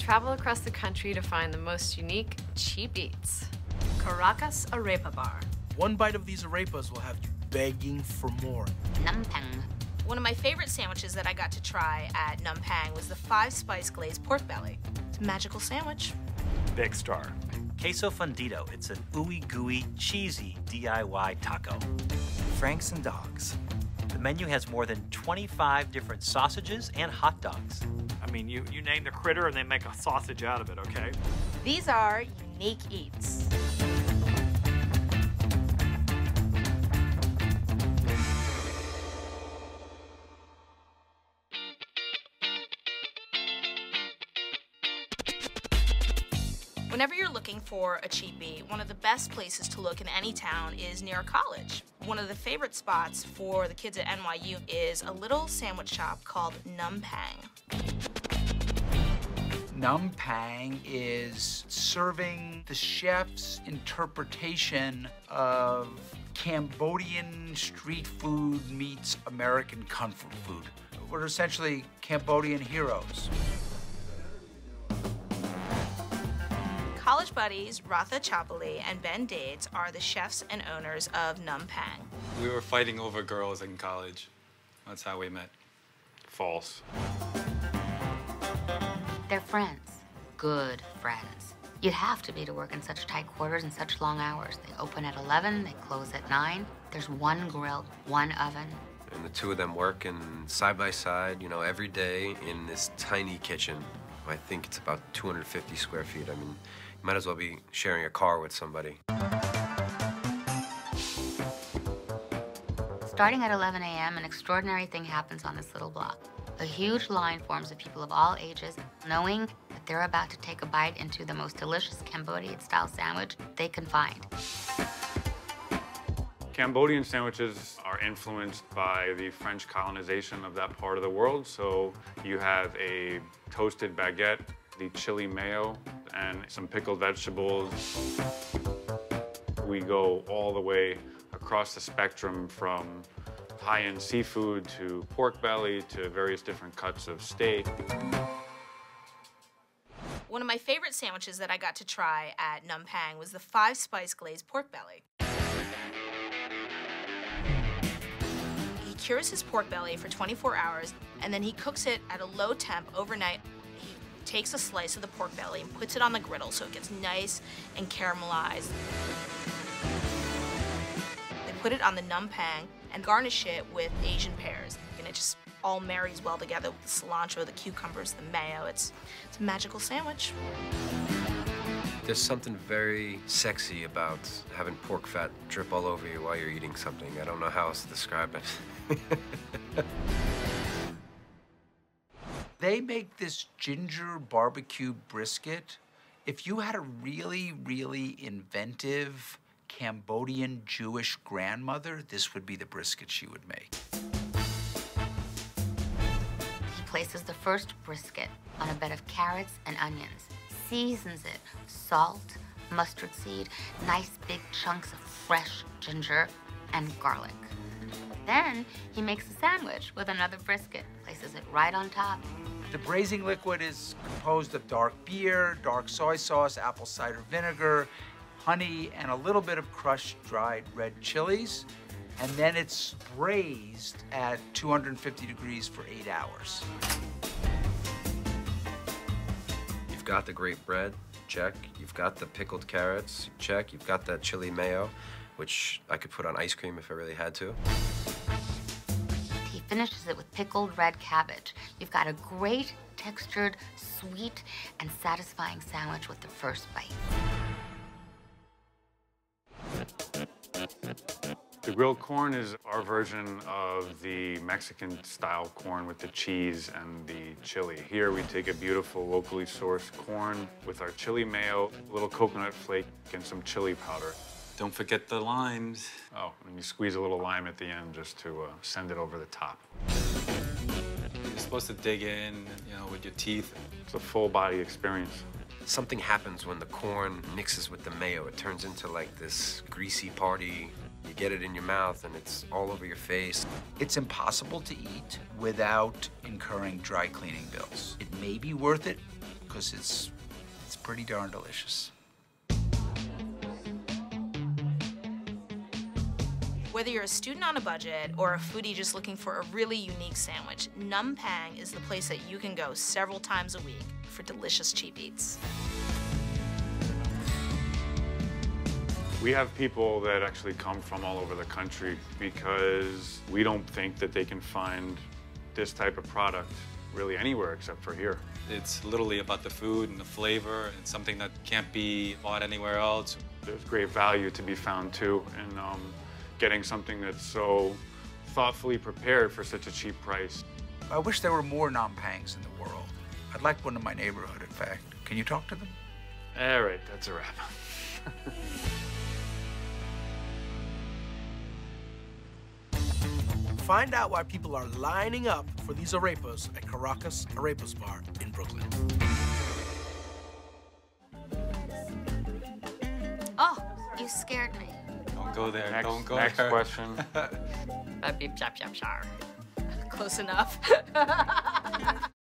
Travel across the country to find the most unique cheap eats. Caracas Arepa Bar. One bite of these arepas will have you begging for more. Nampang. One of my favorite sandwiches that I got to try at Nampang was the 5-spice glazed pork belly. It's a magical sandwich. Big Star. Queso Fundido. It's an ooey gooey, cheesy DIY taco. Franks and Dogs. The menu has more than 25 different sausages and hot dogs. I mean, you name the critter and they make a sausage out of it, okay? These are unique eats. Whenever you're looking for a cheap eat, one of the best places to look in any town is near a college. One of the favorite spots for the kids at NYU is a little sandwich shop called Nampang. Nampang is serving the chef's interpretation of Cambodian street food meets American comfort food. We're essentially Cambodian heroes. College buddies Ratha Chapali and Ben Dades are the chefs and owners of Nampang. We were fighting over girls in college. That's how we met. False. They're friends. Good friends. You'd have to be to work in such tight quarters and such long hours. They open at 11, they close at 9. There's one grill, one oven. And the two of them working side by side, you know, every day in this tiny kitchen. I think it's about 250 square feet. I mean, you might as well be sharing a car with somebody. Starting at 11 a.m., an extraordinary thing happens on this little block. A huge line forms of people of all ages, knowing that they're about to take a bite into the most delicious Cambodian-style sandwich they can find. Cambodian sandwiches are influenced by the French colonization of that part of the world. So you have a toasted baguette, the chili mayo, and some pickled vegetables. We go all the way across the spectrum from high-end seafood to pork belly to various different cuts of steak. One of my favorite sandwiches that I got to try at Nampang was the 5-spice glazed pork belly. He cures his pork belly for 24 hours, and then he cooks it at a low temp overnight. He takes a slice of the pork belly and puts it on the griddle so it gets nice and caramelized. They put it on the Nampang and garnish it with Asian pears. And it just all marries well together with the cilantro, the cucumbers, the mayo. It's a magical sandwich. There's something very sexy about having pork fat drip all over you while you're eating something. I don't know how else to describe it. They make this ginger barbecue brisket. If you had a really, really inventive Cambodian Jewish grandmother, this would be the brisket she would make. He places the first brisket on a bed of carrots and onions, seasons it, salt, mustard seed, nice big chunks of fresh ginger, and garlic. Then he makes a sandwich with another brisket, places it right on top. The braising liquid is composed of dark beer, dark soy sauce, apple cider vinegar, honey, and a little bit of crushed dried red chilies. And then it's braised at 250 degrees for 8 hours. You've got the great bread, check. You've got the pickled carrots, check. You've got that chili mayo, which I could put on ice cream if I really had to. He finishes it with pickled red cabbage. You've got a great, textured, sweet, and satisfying sandwich with the first bite. The grilled corn is our version of the Mexican-style corn with the cheese and the chili. Here we take a beautiful locally sourced corn with our chili mayo, a little coconut flake, and some chili powder. Don't forget the limes. Oh, and you squeeze a little lime at the end just to send it over the top. You're supposed to dig in, you know, with your teeth. It's a full-body experience. Something happens when the corn mixes with the mayo. It turns into like this greasy party. You get it in your mouth and it's all over your face. It's impossible to eat without incurring dry cleaning bills. It may be worth it because it's pretty darn delicious. Whether you're a student on a budget or a foodie just looking for a really unique sandwich, Num Pang is the place that you can go several times a week for delicious cheap eats. We have people that actually come from all over the country because we don't think that they can find this type of product really anywhere except for here. It's literally about the food and the flavor, and it's something that can't be bought anywhere else. There's great value to be found too in getting something that's so thoughtfully prepared for such a cheap price. I wish there were more Num Pangs in the world. I'd like one in my neighborhood, in fact. Can you talk to them? All right, that's a wrap. Find out why people are lining up for these arepas at Caracas Arepas Bar in Brooklyn. Oh, you scared me. Don't go there. Next, Don't go next there. question. Beep, chop, chop, char. Close enough.